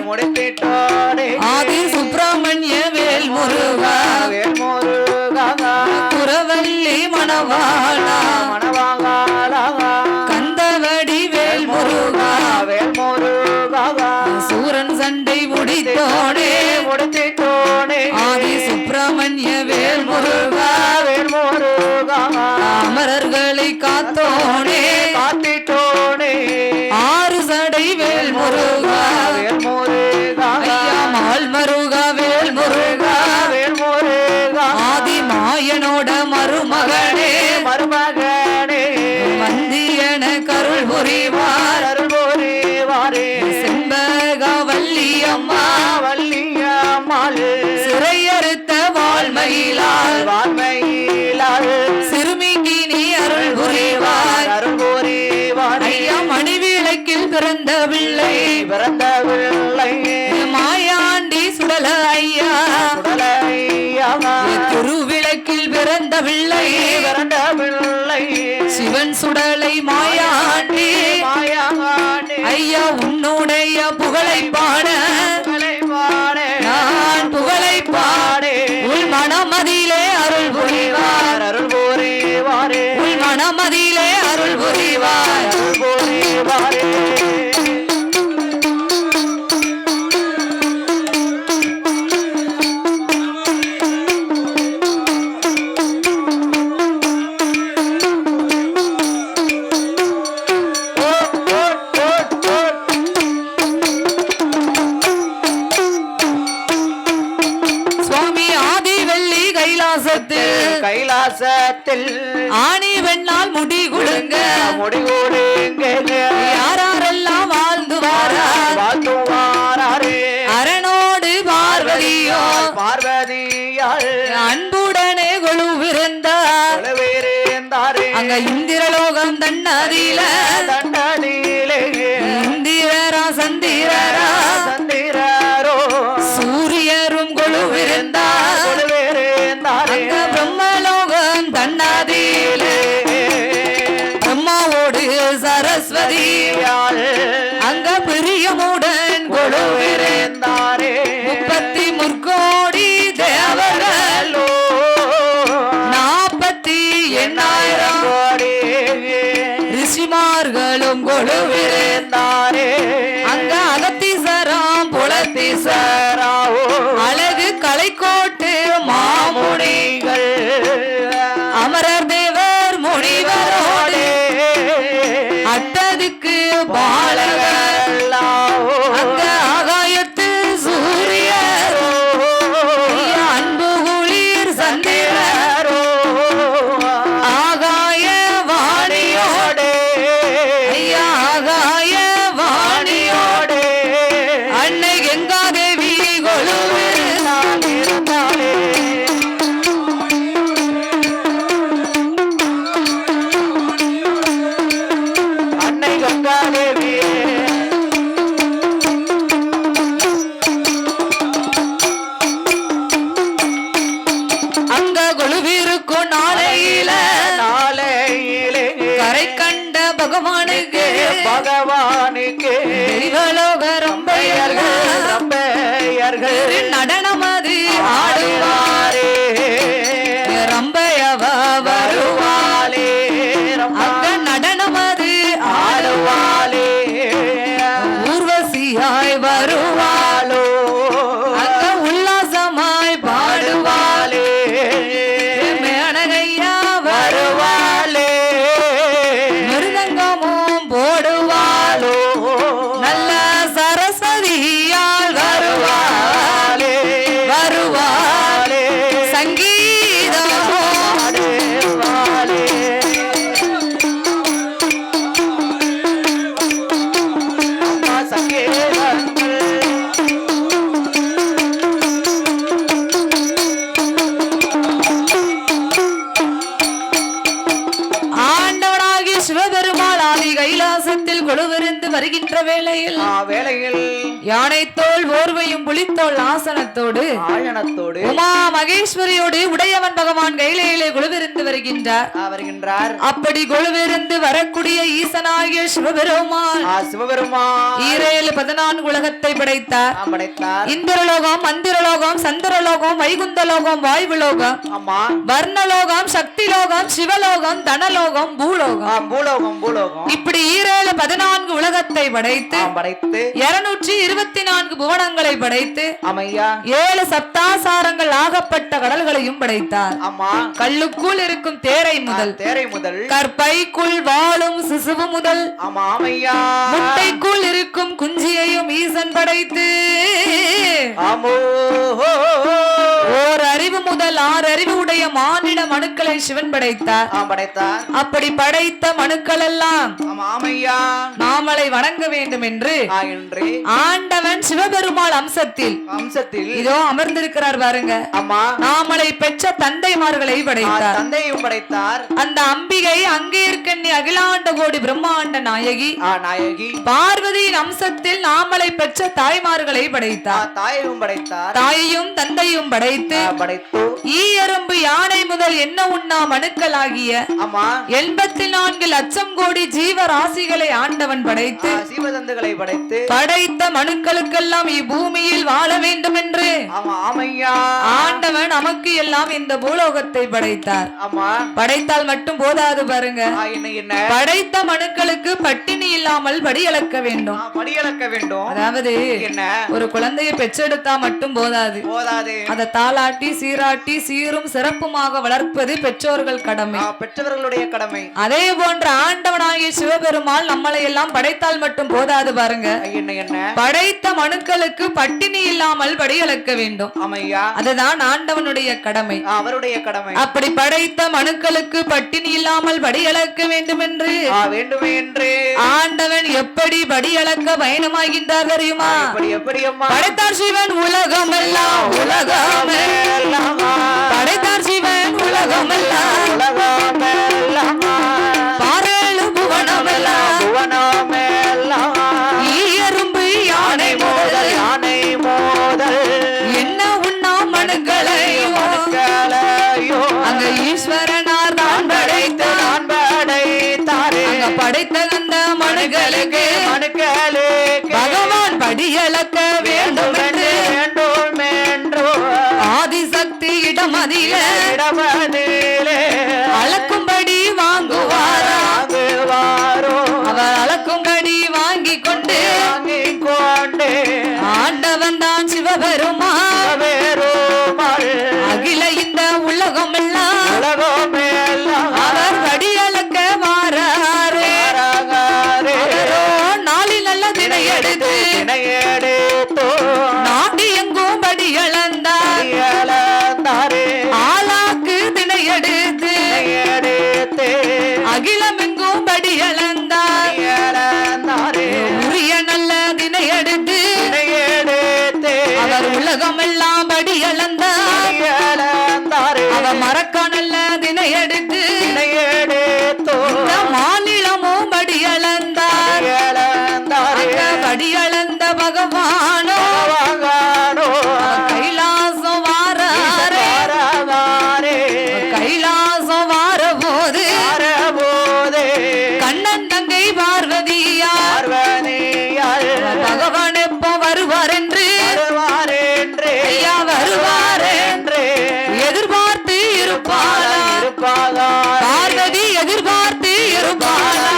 முடித்தோனே ஆதி சுப்பிரமணிய வேல் முருகா குரவல்லி மணவாளா கந்தவடி வேல் முருகா சூரன் சண்டை முடித்தோனே ஆதி சுப்பிரமணிய வேல் முருகா அமரர்களை காத்தோனே ஆறு சடை வேல் முருகா ஐயா மால் மருகா வேல் முருகா ஆதி மாயனோட மருமகனே மந்தியன கருள் புரிவார் செம்பக வள்ளியம்மா சிறையறுத்த வால்மயிலால் சிறுமிக்கு நீ அருள் புரிவார் ஐயா மணிவிளக்கில் பிறந்த பிள்ளை மாயாண்டி சுடல ஐயா திருவிளக்கில் பிறந்த பிள்ளை சிவன் சுடலை மாயாண்டி ஐயா உன்னுடைய புகழை பாட நான் புகழை பாடு உள் மனமதியிலே அருள் புரிவார் உள் மனமதியிலே அருள் புரிவார் கைலாசத்தில் ஆணி வெண்ணால் முடி குடுங்க யாரெல்லாம் வாழ்ந்து வாராரே அரணோடு பார்வதியால் அன்புடனே கொழுவிருந்தார் அங்க இந்திரலோகம் தன்னதியில இந்திரரா சந்திரரோ சூரியரும் கொழுவிருந்தார் பிரம்மலோகம் தன்னதியிலே பிரம்மாவோடு சரஸ்வதியால் அங்க பிரியமுடன் கொழுவிருந்தாரே 30 முற்கோடி தேவர்களோ 48,000 ரிஷிமார்களும் கொழுவிருந்தாரே அங்க அகத்தீசராம் புலத்தீசராவோ அழகு கலைக்கோட்டு மாமுனிகள் அமரர் தேவர் முனிவரோடு அட்டதுக்கு பாலகர் அங்க ஆகாயத்து சூரியரோ அன்பு குளிர் சந்திரரோ ஆகாய வாணியோடு ஐயா ஆகாய வாணியோடு அன்னை கங்காதேவி கொழுவிருந்தாளே அன்னை கங்காதேவி அங்க கொழுவிருக்கும் நாளையில கரை கண்ட பகவானுக்கு தேவலோக ரம்பையர்கள் நடனமது ஆடுவாரே ரம்பையவ வருவாளே அங்க நடனமது ஆடுவாளே ஊர்வசியாய் வருவாளோ அங்க உல்லாசமாய் பாடுவாளே மேனகையா வருவாளே மிருதங்கமும் போடுவாளோ நல்ல சரஸ்வதியால் வருவாளே சங்கீதம் வருகின்ற வேளையில் வேளையில் யானை தோல் ஓர்வையும் புலித்தோல் ஆசனத்தோடு உமா மகேஸ்வரியோடு உடையவன் பகவான் கையிலே கொலுவிருந்து வருகின்றார். அப்படி கொலுவிருந்து வரக்கூடிய ஈசனாகிய சிவபெருமான் 14 உலகத்தை படைத்தார். இந்திரலோகம், மந்திரலோகம், சந்திரலோகம், வைகுந்தலோகம், வாய்வுலோகம், வர்ணலோகம், சக்திலோகம், சிவலோகம், தனலோகம், பூலோகம். இப்படி 14 உலகத்தை படைத்து 224 புவனங்களை படைத்து 7 சப்தாசாரங்கள் ஆகப்பட்ட கடல்களையும் படைத்தார். கல்லுக்குள் இருக்கும் தேரை முதல் கற்பைக்குள் வாழும் சிசுவு முதல் முட்டைக்குள் இருக்கும் குஞ்சியையும் ஈசன் படைத்து ஓர் அறிவு முதல் 6 அறிவு உடைய மானிட மனுக்களை சிவன் படைத்தார். அப்படி படைத்த மனுக்கள் எல்லாம் நாமளை வணங்க வேண்டும் என்று ஆண்டவன் சிவபெருமாள் அம்சத்தில் இதோ அமர்ந்திருக்கிறார் பாருங்க. நாமளை பெற்ற தந்தைமார்களை படைத்தார். அந்த அம்பிகை அங்கே இருக்கண்ணி அகிலாண்ட கோடி பிரம்மாண்ட நாயகி பார்வதியின் அம்சத்தில் நாமளை பெற்ற தாய்மார்களை படைத்தார். தாயையும் தந்தையும் படைத்து ஈயரும்பு யானை முதல் என்ன உண்ணா மனுக்களாகிய 84 லட்சம் கோடி ஜீவராசிகளை ஆண்டவன் படைத்து படைத்த மனுக்களுக்கெல்லாம் இப்பூமியில் வாழ வேண்டும் என்று ஆண்டவன் நமக்கு எல்லாம் இந்த பூலோகத்தை படைத்தார். படைத்தால் மட்டும் போதாது பாருங்க, படைத்த மனுக்களுக்கு பட்டினி இல்லாமல் படியளக்க வேண்டும். அதாவது ஒரு குழந்தையை பெற்றெடுத்தா மட்டும் போதாது, அதை தாளாட்டி சீராட்டி சீரும் சிறப்புமாக வளர்ப்பது பெற்றோர்கள் கடமை, பெற்றவர்களுடைய கடமை. அதே போன்ற ஆண்டவனாகிய சிவபெருமாள் நம்மளை எல்லாம் படைத்தால் மட்டும் போதாது பாருங்க, படைத்த மனுக்களுக்கு பட்டினி இல்லாமல் படியளக்க வேண்டும். அதுதான் ஆண்டவனுடைய கடமை, அவருடைய கடமை. அப்படி படைத்த மனுக்களுக்கு பட்டினி இல்லாமல் படியளக்க வேண்டும் என்று ஆண்டவன் எப்படி படியளக்க பயணமாகின்றார் தெரியுமா? படைத்தார் சிவன் உலகம் எல்லாம் படைத்தார் சிவன் உலகம் எல்லாம் பாரேழு புவனம் எல்லாம் ஈயரும்பு யானை மோதல் என்ன உண்ணா மனுக்களையும் அங்க ஈஸ்வரனார் தான் படைத்தார். அங்க படைத்த அந்த மனுக்களுக்கு பகவான் படியளக்க வேண்டும் என்று ஆதிசக்தி இடமதிலே அளக்கும்படி வாங்குவாரோ, அவர் அளக்கும்படி வாங்கி கொண்டு ஆண்டவன் தான் சிவபெருமான் அகில இந்த உலகம் எல்லாம் அவர் படியளக்க வாராரே. நாளில் நல்ல தினை எடுத்து நாடி எங்கும் படியளந்தார். ஆளாக்கு தினை எடுத்து அகிலம் எங்கும் படியளந்தார். உரிய நல்ல தினை எடுத்து அவர் உலகம் எல்லாம் படியளந்தார். அவர் மறக்க நல்ல தினை எடுத்து மாநிலமும் படியளந்தார். படியளந்த பகவானோ கைலாசம் வாராரே. கைலாசம் வார போது கண்ணன் தங்கை பார்வதியார் பகவான் எப்போ வருவார் என்று ஐயா வருவார் என்று எதிர்பார்த்து இருப்பாளா பார்வதி, எதிர்பார்த்து இருப்பாளா.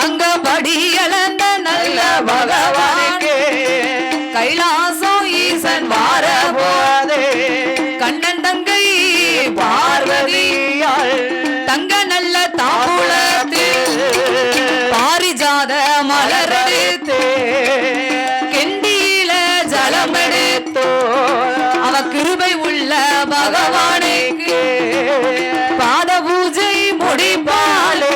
அங்க படியளந்த நல்ல பகவானுக்கு கைலாசம் ஈசன் வார போதே கண்ணன் தங்கை பார்வதியாள் தங்க நல்ல தாம்பூலத்தில் பாரிஜாத மலரெடுத்து கெண்டியில ஜலமெடுத்தோ அவ கிருபை உள்ள பகவானுக்கு பாத பூஜை முடிப்பாள்.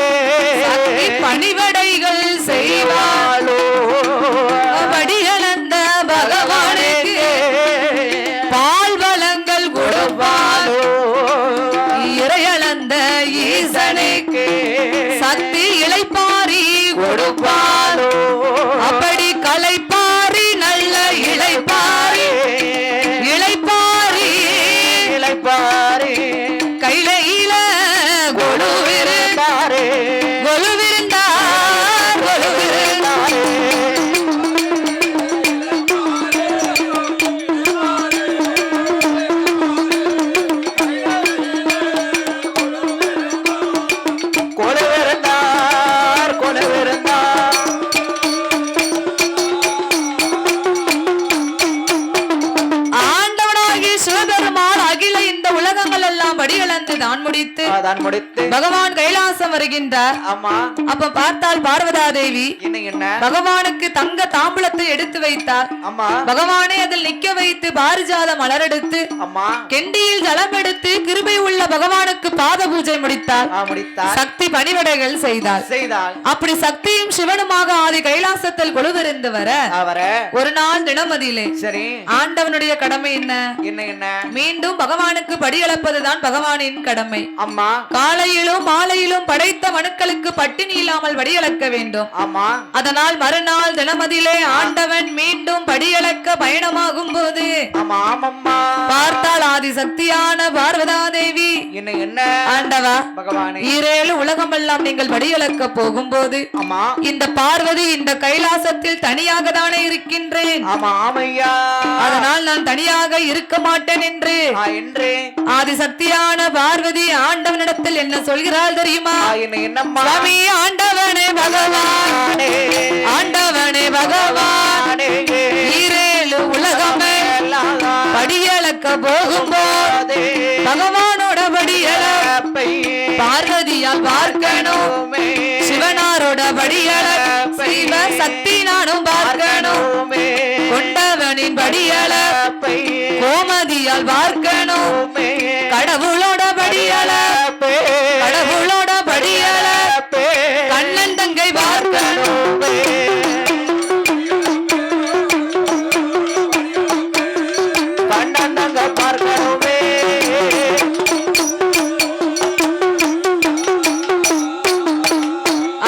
படிகளந்து தான் முடித்து பகவான் கைலாசம் வருகின்றார். அப்ப பார்த்தால் பார்வதா தேவி பகவானுக்கு தங்க தாம்பூலத்தை எடுத்து வைத்தார். பகவானை அதில் நிக்க வைத்து பாரிஜாத மலரெடுத்து கெண்டியில் ஜலம் எடுத்து கிருபை உள்ள பகவானுக்கு பாத பூஜை முடித்தார். சக்தி பணிவிடைகள் செய்தார். அப்படி சக்தியும் சிவனுமாக ஆதி கைலாசத்தில் கொலுவிருந்து வர ஒரு நாள் தினமதியிலே ஆண்டவனுடைய கடமை என்ன? மீண்டும் பகவானுக்கு படியளப்பதுதான் பகவானின் கடமை. காலையிலும் மாலையிலும் படைத்த மனுக்களுக்கு பட்டினி இல்லாமல் படியளக்க வேண்டும். அதனால் மறுநாள் தினமதியிலே ஆண்டவன் மீண்டும் படியளக்க பயணமாகும் போது பார்த்தால் ஆதி சக்தியான பார்வதா தேவி ஆண்டவா ஈரேழு உலகமெல்லாம் நீங்கள் படியளக்க போகும்போது இந்த பார்வதி இந்த கைலாசத்தில் தனியாக தானே இருக்கின்றேன். அதனால் நான் தனியாக இருக்க மாட்டேன் என்று ஆதிசக்தியான பார்வதி ஆண்டவனிடத்தில் என்ன சொல்கிறாள் தெரியுமா? சுவாமி ஆண்டவனே பகவானே, ஆண்டவனே பகவானே, ஈரேழு உலகமே படியளக்க போகும்போது பகவானோட படியளப்பை பார்வதியால் பார்க்கணும். சிவனாரோட படியளப்பை சக்தி நானும் பார்க்கணும். கொண்டவனின் படியளப்பை கோமதியால் பார்க்கணும். கடவுளோட படியளப்பை கடவுளோட படியளப்பை கண்ணன் தங்கை பார்க்கணும். கண்ணன் தங்கை பார்க்கணுமே.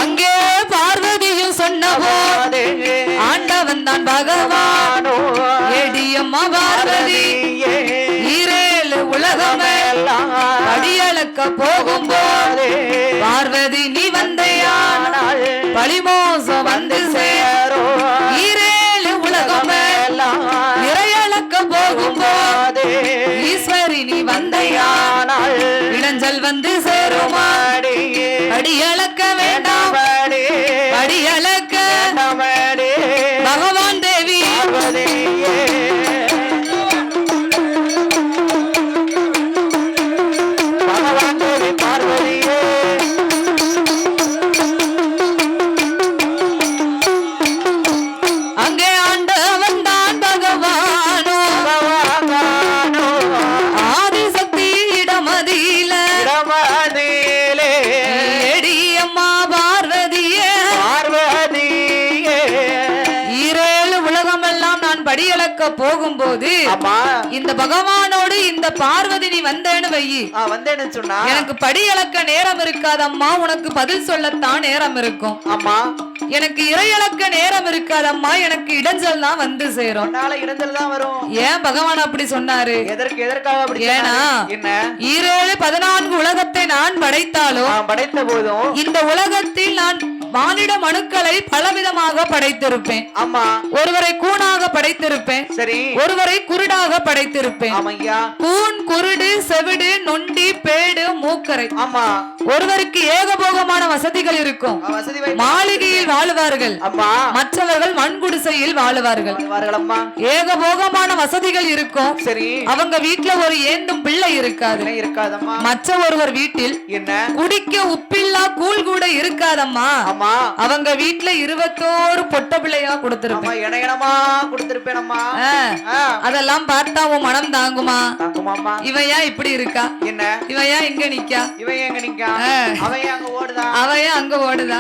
அங்கே பார்வதியும் சொன்னவோ ஆண்டவன் தான் பகவானோ எடியம்மா பார்வதி ஈரேழு உலகமெல்லாம் படியளக்க போகும்போது பார்வதி நீ வந்தையானால் பழிமோசம் வந்து சேரோ. ஈரேழு உலகமெல்லாம் இறையளக்க போகும்போது ஈஸ்வரி நீ வந்தையானால் இளஞ்சல் வந்து சேருமாடி. படியளக்க வேண்டாம், படியளக்க பகவான் தேவி பார்வதியே அங்கே ஆண்டவன் தான் பகவானோ ஆதிசக்தி இடமதியில எடியம்மா பார்வதியே ஈரேழு உலகமெல்லாம் நான் படியளக்க போகும்போது இந்த பகவானோடு இந்த பார்வதி நீ வந்தேன்னு வையி வந்தேன்னு சொன்னா எனக்கு படியளக்க நேரம் இருக்காதம்மா, உனக்கு பதில் சொல்லத்தான் நேரம் இருக்கும். எனக்கு இறையளக்க நேரம் இருக்காதம்மா, எனக்கு இடைஞ்சல் தான் வந்து சேரும். இடைஞ்சல் தான் வரும். ஏன் பகவான் அப்படி சொன்னாரு? எதற்காக? ஏன்னா ஈரேழு 14 உலகத்தை நான் படைத்தாலும் படைத்த போதும் இந்த உலகத்தில் நான் மானிட மனுக்களை பலவிதமாக படைத்திருப்பேன். ஒருவரை கூணாக படைத்திருப்பேன், ஒருவரை குருடாக படைத்திருப்பேன். கூண், குருடு, செவிடு, நொண்டி, பேடு, மூக்கரை. ஒருவருக்கு ஏகபோகமான வசதிகள் இருக்கும், மாளிகையில் வாழுவார்கள். மற்றவர்கள் மண்குடிசையில் வாழுவார்கள். ஏகபோகமான வசதிகள் இருக்கும், அவங்க வீட்டுல ஒரு ஏந்தும் பிள்ளை இருக்காது. மற்ற ஒருவர் வீட்டில் குடிக்க உப்பில்லா கூழ் கூட இருக்காதம்மா, அவங்க வீட்டுல 21 பொட்ட பிள்ளையா கொடுத்திருப்பேன். அதெல்லாம் பார்த்தா உன் மனம் தாங்குமா? இவையா இப்படி இருக்கா, இவையா இங்க நிக்கா, அவையா அங்க ஓடுதா,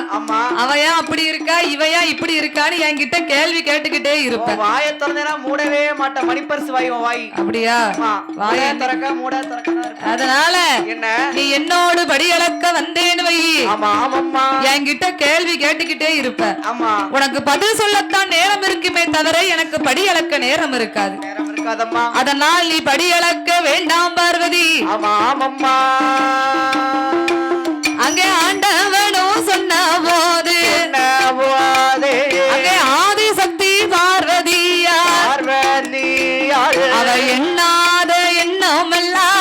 அவையா அப்படி இருக்கா, இவையா இப்படி இருக்கான்னு என்கிட்ட கேள்வி கேட்டுக்கிட்டே இருப்பேன். வாயை திறந்தா மூடவே மாட்டேன், மணிப்பரிசு வாய். அப்படியா? வாயை திறக்க மூட திறக்க. அதனால நீ என்னோடு படியளக்க வந்தேன்னு வை, என்கிட்ட கேள்வி கேட்டுக்கிட்டே இருப்ப. உனக்கு பதில் சொல்லத்தான் நேரம் இருக்குமே தவிர எனக்கு படியளக்க நேரம் இருக்காது. அதனால் நீ படியளக்க வேண்டாம் பார்வதி. அங்கே ஆண்டவனும் சொன்ன போது அங்கே ஆதிசக்தி பார்வதியா அவ எண்ணாத எண்ணமெல்லாம்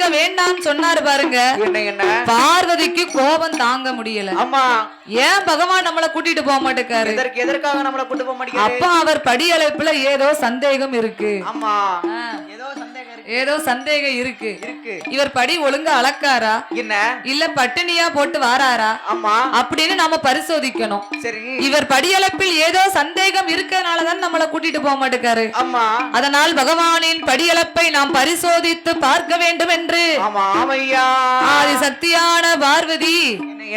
பார்க்க வேண்டாம்னு சொன்னாரு பாருங்க. என்ன பார்வதிக்கு கோபம் தாங்க முடியல. ஆமா, ஏன் பகவான் நம்மள கூட்டிட்டு போக மாட்டேக்காரு? எதற்காக நம்மள கூட்டிட்டு போக மாட்டேங்கிறாரு? அப்ப அவர் படியழைப்புல ஏதோ சந்தேகம் இருக்கு. ஆமா, ஏதோ சந்தேகம் இருக்கு. இவர் படி ஒழுங்கா அளக்காரா என்ன இல்ல பட்டினியா போட்டு வாராரா ஆமா அப்படின்னு நாம பரிசோதிக்கணும். சரி, இவர் படியளப்பில் ஏதோ சந்தேகம் இருக்கிறதுனாலதான் நம்மள கூட்டிட்டு போக மாட்டேக்காரு. ஆமா, அதனால் பகவானின் படியளப்பை நாம் பரிசோதித்து பார்க்க வேண்டும் என்று ஆதி சக்தியான பார்வதி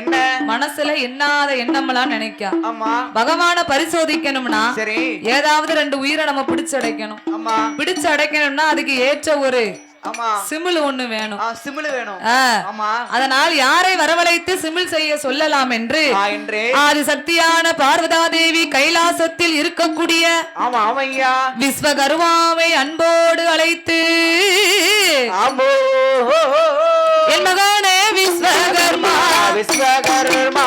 என்ன மனசுல எண்ணாத எண்ணமெல்லாம் நினைக்கா. ஆமா, பகவான பரிசோதிக்கணும்னா சரி, ஏதாவது 2 உயிரை நம்ம பிடிச்சு அடைக்கணும். ஆமா, பிடிச்சு அடைக்கணும்னா அதுக்கு ஏற்ற ஒரு ஆமா சிமிழ் ஒண்ணு வேணும். சிமிழ் வேணும். ஆமா, அதனால் யாரை வரவழைத்து சிமிழ் செய்ய சொல்லலாம் என்று ஆதி சக்தியான பார்வதா தேவி கைலாசத்தில் இருக்கக்கூடிய ஆமா ஆமையா விஸ்வகர்மாவை அன்போடு அழைத்து என் மகனே விஸ்வகர்மா விஸ்வகர்மா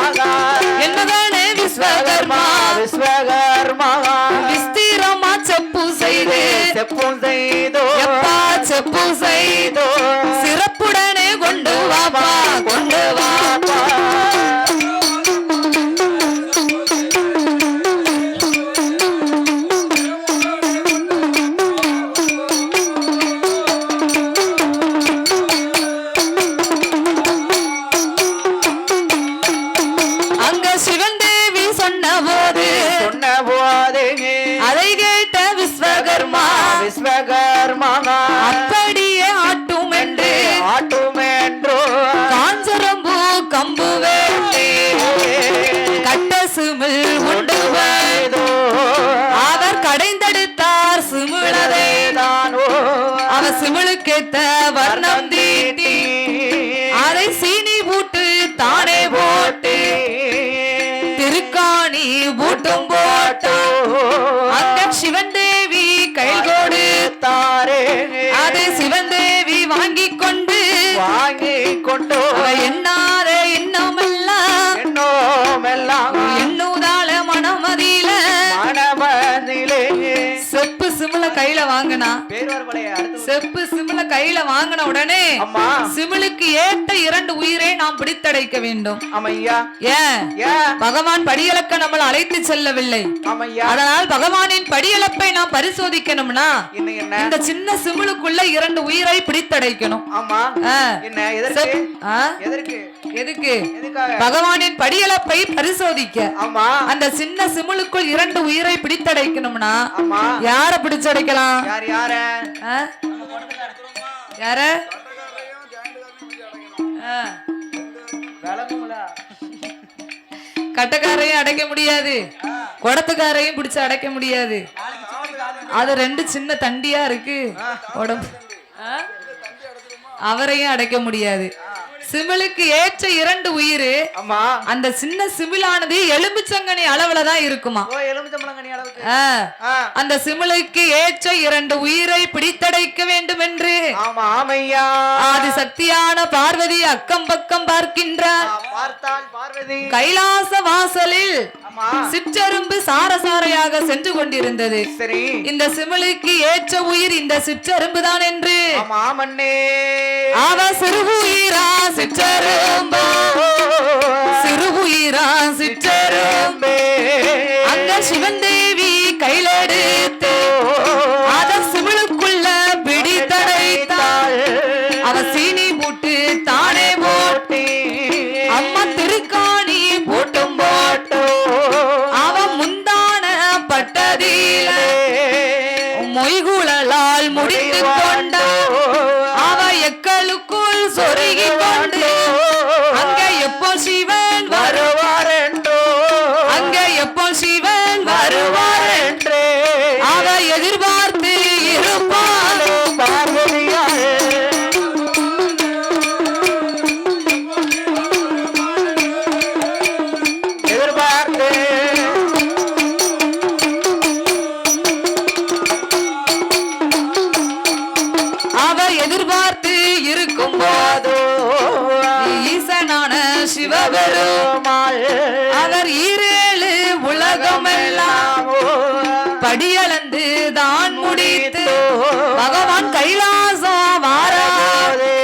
என் மகனே விஸ்வகர்மா விஸ்வகர்மா விஸ்திரமா செப்பு செய்து எப்பா செப்பு செய்தோ சிறப்புடனே கொண்டு வாப்பா கொண்டு வாப்பா. அங்க சிவன் தேவி சொன்ன போது அதை கேட்ட விஸ்வகர்மா அப்படியே ஆட்டும் என்று காஞ்சரம்பூ கம்பு வேண்டி கட்ட சிமிழ் உண்டு அவர் கடைந்தெடுத்தார் சிமிழதை அவர் சிமிழுக்கேத்த வர்ணம் தீட்டி அதை சீனி பூட்டு தானே போட்டு திருக்காணி பூட்டும் போட்டு அங்க சிவன் தேவி கை கொடுத்தாரே. அதை சிவன் தேவி வாங்கி கொண்டு எண்ணாத எண்ணமெல்லாம் எண்ணுதால மனமதியில செப்பு சிமிழ கையில வாங்கினா செப்பு சிமிழ கையில வாங்கின உடனே சிமிழுக்கு ஏற்ற 2 உயிரை நாம் பிடித்தடைக்க வேண்டும். ஏன் பகவான் படியளக்க நம்மளை அழைத்து செல்லவில்லை. அதனால் பகவானின் படியளப்பை நாம் பரிசோதிக்கணும்னா இந்த சின்ன சிமிழுக்குள்ள 2 உயிரை பிடித்தடைக்கணும். எதுக்கு? பகவானின் படியளப்பை பரிசோதிக்க. அந்த சின்ன சிமிழுக்குள் 2 உயிரை பிடித்தடைக்கணும்னா யார பிடிச்சடைக்கலாம்? யார? கட்டக்காரையும் அடைக்க முடியாது, குடத்துக்காரையும் பிடிச்சு அடைக்க முடியாது. அது 2 சின்ன தண்டியா இருக்கு உடம்பு, அவரையும் அடைக்க முடியாது. சிமிழுக்கு ஏற்ற 2 உயிர். அந்த சின்ன சிமிழானது எலும்புச்சங்கனி அளவுலதான் இருக்குமா. அந்த சிமிழுக்கு ஏற்ற 2 உயிரை பிடித்தடைக்க வேண்டும் என்று ஆதி சக்தியான பார்வதி அக்கம் பக்கம் பார்க்கின்றார். கைலாச வாசலில் சிற்றரும்பு சாரசாரையாக சென்று கொண்டிருந்தது. இந்த சிமிழுக்கு ஏற்ற உயிர் இந்த சிற்றரும்பு தான் என்று அவ சிறுபுயிரா சிற்றரும்பு சிறுபுயிரா சிற்றரும்பு அங்க சிவன் தேவி கையிலெடுத்து அத சிமிழுக்குள்ள பிடித்தடைத்தாள். அவ சீனி பூட்டு தானே போட்டு அம்மா திருக்காணி போட்டும் போட்டு அவ முந்தான பட்டதில மொய்குழலால் முடித்து கொண்ட அவ எக்களுக்குள் சொருகி கொண்டு அங்க எப்போ சிவன் வருவார் என்றோ அங்க எப்போ சிவன் வருவார் என்று அவ எதிர்பார்த்து இருப்பாள் பார்வதியாள். எதிர்பார்த்து இருக்கும் போதோ ஈசனான சிவபெருமாள் அவர் 7 உலகமெல்லாம் படியளந்து தான் முடித்து பகவான் கைலாசம் வாராதே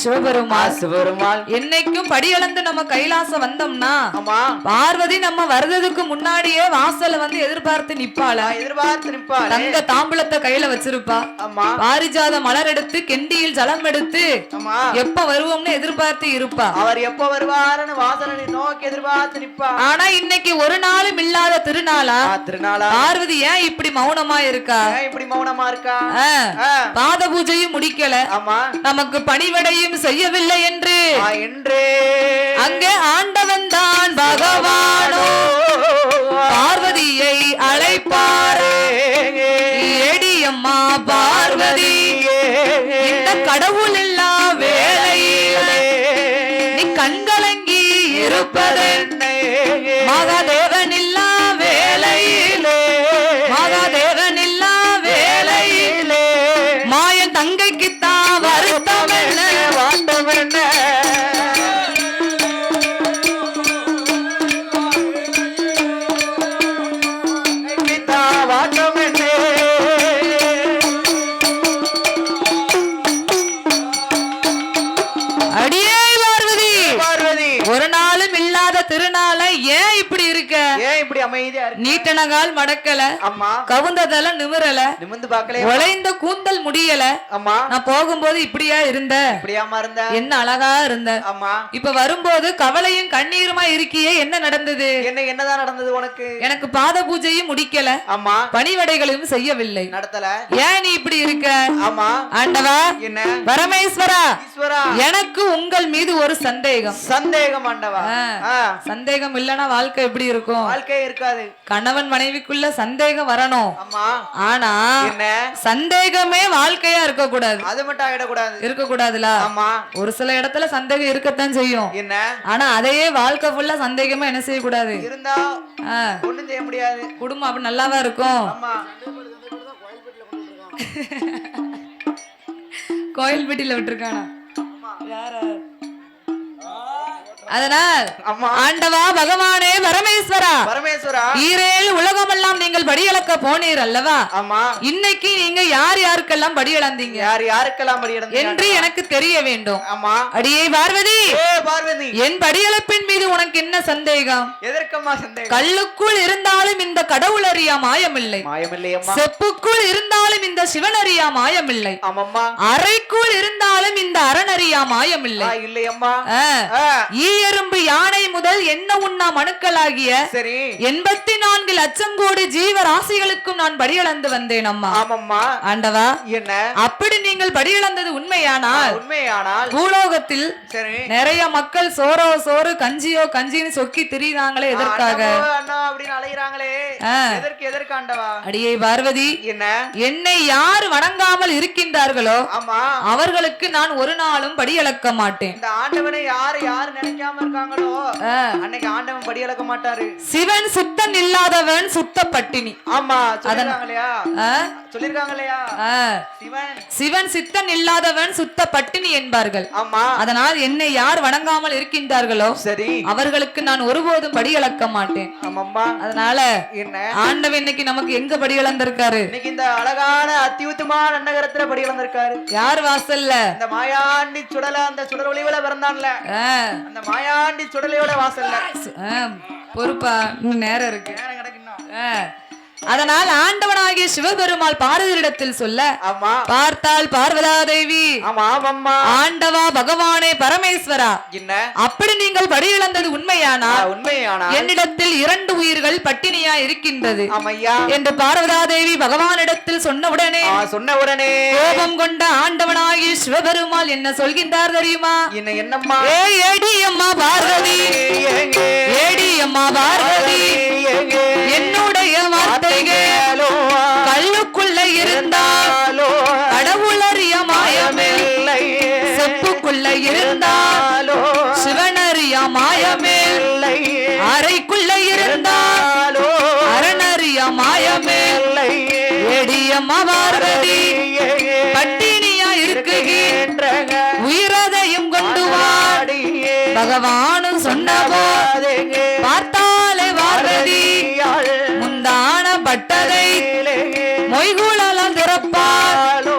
சிவபெருமாள் என்னைக்கும் படியளந்து நம்ம கைலாசம் வந்தோம்னா பார்வதி நம்ம வர்றதுக்கு முன்னாடியே வாசல்ல வந்து எதிர்பார்த்து நிப்பாள தங்க தாம்பூலத்தை கையில வச்சிருப்பா பாரிஜாத மலர் எடுத்து கெண்டியில் ஜலம் எடுத்து எப்ப வருவோம்னு எதிர்பார்த்து இருப்பா அவர் எப்ப வருவாருன்னு வாசலை நோக்கி எதிர்பார்த்து நிப்பா ஆனா இன்னைக்கு ஒரு நாளும் இல்லாத திருநாளா பார்வதி ஏன் இப்படி மௌனமா இருக்கா பாத பூஜையும் முடிக்கல நமக்கு பணிவடையும் செய்யவில்லை என்று அங்கே ஆண்டவன் தான் பகவானோ பார்வதியை அழைப்பாரே ஏடியம்மா பார்வதி இந்த கடவுள் இல்லா வேளையிலே நீ கண்கலங்கி இருப்பதென்ன மகாதேவன் இல்லா வேளையிலே மகாதேவன் இல்லா வேளையிலே மாயன் தங்கைக்குத்தான் வருத்தம் என்ன வாட்டம் என்ன வாட்டம் என்ன அடியே பார்வதி ஒரு நாளும் இல்லாத திருநாளை ஏன் இப்படி இருக்க ஏன் இப்படி அமைதியா இருக்க நீட்டனகால் மடக்கல அம்மா கவுந்ததல நிமிரல நிமிர்ந்து பார்க்கல உழைந்த கூந்தல் முடியல அம்மா நான் போகும்போது இப்படியா இருந்த இப்படியாமா இருந்த என்ன அழகா இருந்த அம்மா இப்ப வரும்போது கவலையும் கண்ணீருமா இருக்கியே என்ன நடந்தது என்னதான் நடந்தது உனக்கு எனக்கு பாத பூஜையும் முடிக்கல அம்மா பணிவடைகளையும் செய்யவில்லை நடத்தல ஏன் நீ இப்படி இருக்க அம்மா ஆண்டவா என்ன பரமேஸ்வரா ஈஸ்வரா எனக்கு உங்கள் மீது ஒரு சந்தேகம் ஆண்டவா சந்தேகம் இல்லனா வாழ்க்கை எப்படி இருக்கும் வாழ்க்கை இருக்காது கணவன் மனைவிக்குள்ள சந்தேகம் வரணும் அம்மா ஆனா என்ன சந்தேகமே வாழ்க்கையா இருக்க கூடாது அது மட்டும் ஆயிடக்கூடாது இருக்க கூடாதுல அம்மா ஒரு சில இடத்துல சந்தேகம் இருக்கத்தான் செய்யும் என்ன ஆனா அதையே வாழ்க்கை ஃபுல்லா சந்தேகமே என்ன செய்ய கூடாது இருந்தா ஒண்ணும் செய்ய முடியாது குடும்பம் அப்படி நல்லாவா இருக்கும் கோயில் பெட்டியில விட்டுருக்கானா யார அதனால் ஆண்டவா பகவானே பரமேஸ்வரா ஈரேல் உலகமெல்லாம் நீங்கள் படியளக்க போனீர் அல்லவா இன்னைக்கு நீங்க யார் யாருக்கெல்லாம் படியளந்தீங்க என்று எனக்கு தெரிய வேண்டும் அடியே பார்வதி என் படியளப்பின் மீது உனக்கு என்ன சந்தேகம் கல்லுக்குள் இருந்தாலும் இந்த கடவுள் அறியா மாயமில்லை செப்புக்குள் இருந்தாலும் இந்த சிவன் அறியா மாயமில்லை அறைக்குள் இருந்தாலும் இந்த அரணறியா மாயமில்லை எறும்பு யானை முதல் என்ன உண்ணா மனுக்களாகிய 84 லட்சம் கோடி ஜீவராசிகளுக்கும் நான் படியளந்து வந்தேன் அம்மா ஆண்டவா அப்படி நீங்கள் படியளந்தது உண்மையானால் பூலோகத்தில் நிறைய மக்கள் சோறு கஞ்சின்னு சொக்கி திரியுறாங்களே எதற்காக அடியே பார்வதி என்னை யார் வணங்காமல் இருக்கின்றார்களோ அவர்களுக்கு நான் ஒரு நாளும் படியளக்க மாட்டேன் சிவன் சுத்தம் இல்லாதவன் சுத்த பட்டினி சிவன் சித்தன் இல்லாதவன் சுத்த பட்டினி என்பார்கள் அதனால் என்னை யார் வணங்காமல் இருக்கின்றார்களோ அவர்களுக்கு நான் ஒருபோதும் படியளக்க மாட்டேன் அதனால ஆண்டவன் இன்னைக்கு நமக்கு எங்க படியளந்திருக்காரு இந்த அழகான அத்தியுத்தமான நன்னகரத்துல படியளந்திருக்காரு யார் வாசல்ல இந்த மாயாண்டி சுடல அந்த சுடர் ஒளிவில பிறந்தான்ல அந்த மாயாண்டி சுடலையோட வாசல்ல பொறுப்பா நேரம் இருக்கு அதனால் ஆண்டவனாகிய சிவபெருமாள் பார்வதியிடத்தில் சொல்ல பார்த்தால் பார்வதா தேவி ஆண்டவா பகவானே பரமேஸ்வரா அப்படி நீங்கள் படியிழந்தது உண்மையானா என்னிடத்தில் 2 உயிர்கள் பட்டினியா இருக்கின்றது என்று பார்வதா தேவி பகவானிடத்தில் சொன்னவுடனே கோபம் கொண்ட ஆண்டவனாகிய சிவபெருமாள் என்ன சொல்கின்றார் தெரியுமா என்னம்மா ஏடியம்மா பார்வதி ஏடியம்மா பார்வதி என்னுடைய கல்லுக்குள்ள இருந்தாலோ கடவுள் அறிய மாயமில்லை செப்புக்குள்ள இருந்தாலோ சிவனறிய மாயமில்லை அறைக்குள்ள இருந்தாலோ அரணறிய மாயமில்லை ஏடியம்மா பார்வதி பட்டினியா இருக்குகின்ற உயிரதையும் கொண்டு வாடி பகவானும் சொன்னபோ பார்த்தாலே பார்வதி முந்தான பட்டதை மொய்குழலாம் திறப்பாலோ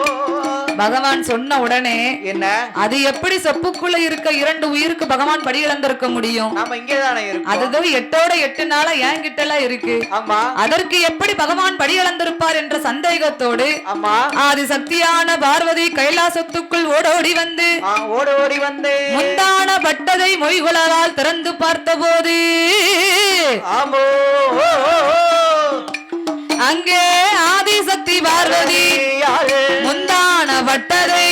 பகவான் சொன்ன உடனே என்ன அது எப்படி செப்புக்குள்ள இருக்க 2 உயிருக்கு பகவான் படி இழந்திருக்க முடியும்? நாம இங்கேதானே இருக்கோம். அதுதான் 8ஓட 8 நாளா என் கிட்ட எல்லாம் இருக்கு. ஆமா. அதற்கு எப்படி பகவான் படி இழந்திருப்பார் என்ற சந்தேகத்தோடு ஆமா ஆதி சக்தியான பார்வதி கைலாசத்துக்குள் ஓடோடி வந்து முந்தான பட்டதை மொய்குழலால் திறந்து பார்த்தபோது ஆமோ அங்கே ஆதிசக்தி பார்வதி முந்தான வட்டதை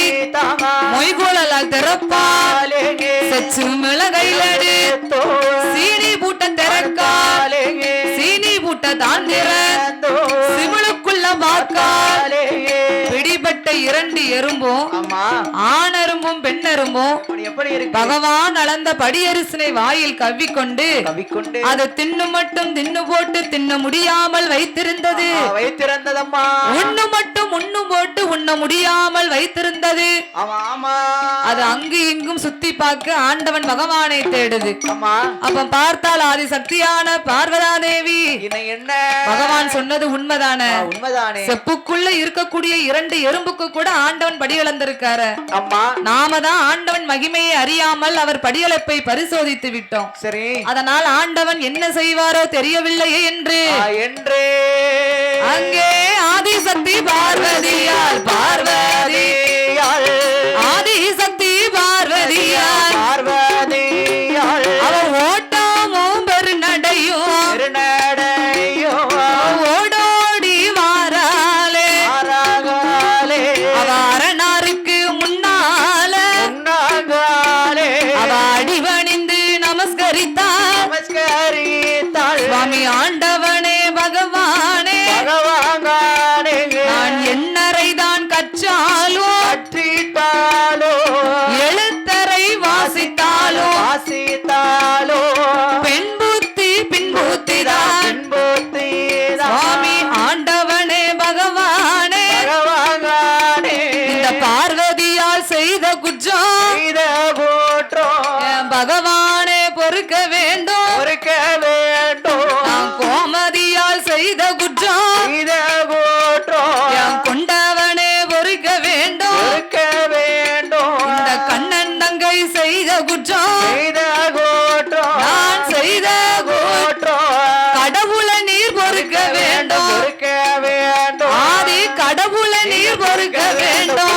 மொய்குழலால் திறப்பால் செச்சு மிளகையிலடு சீனி பூட்ட திறக்கால் சீனி பூட்ட தாந்திர சிமிழுக்குள்ள வாக்கால் பிடிபட்ட 2 எறும்பும் ஆணெரும்பும் பெண்ணெரும்பும் பகவான் அளந்த படியரிசனை வாயில் கவ்விக்கொண்டு அது தின்னு மட்டும் தின்னு போட்டு தின்ன முடியாமல் வைத்திருந்தது. உண்ணு மட்டும் உண்ணு போட்டு உண்ண முடியாமல் வைத்திருந்தது. அது அங்கு இங்கும் சுத்தி பார்க்க ஆண்டவன் பகவானை தேடுது. அப்ப பார்த்தால் ஆதி சக்தியான பார்வதா தேவி என்ன பகவான் சொன்னது உண்மைதானே? செப்புக்குள்ள இருக்கக்கூடிய 2 எறும்புக்கு கூட ஆண்டவன் படி இழந்திருக்காரு. நாம தான் ஆண்டவன் மகிமையை அறியாமல் அவர் படியளப்பை பரிசோதித்து விட்டோம். சரி, அதனால் ஆண்டவன் என்ன செய்வாரோ தெரியவில்லையே என்று அங்கே ஆதிசக்தி பார்வதியால் ஆதிசக்தி பார்வதியால் அவ ஓட்டமும் பெருநடையும் ஓடோடி வாராலே அவ அரணாருக்கு முன்னால அவ அடிவணிந்து நமஸ்கரித்தாள். சுவாமி ஆண்டவனே பகவானே நான் என்னறைதான் கற்றாலும் எழுத்தரை வாசித்தாலும் பெண் புத்தி பின் புத்திதான். சுவாமி ஆண்டவனே பகவானே இந்த பார்வதியால் செய்த குற்றம் பகவானே பொறுக்க வேண்டும். நான் கோமதியால் செய்த குற்றம் கொண்டவனே பொறுக்க வேண்டும். இந்த கண்ணன் தங்கை செய்த குற்றம் நான் செய்த கடவுள நீர் பொறுக்க வேண்டும். ஆதி கடவுள நீர் பொறுக்க வேண்டும்.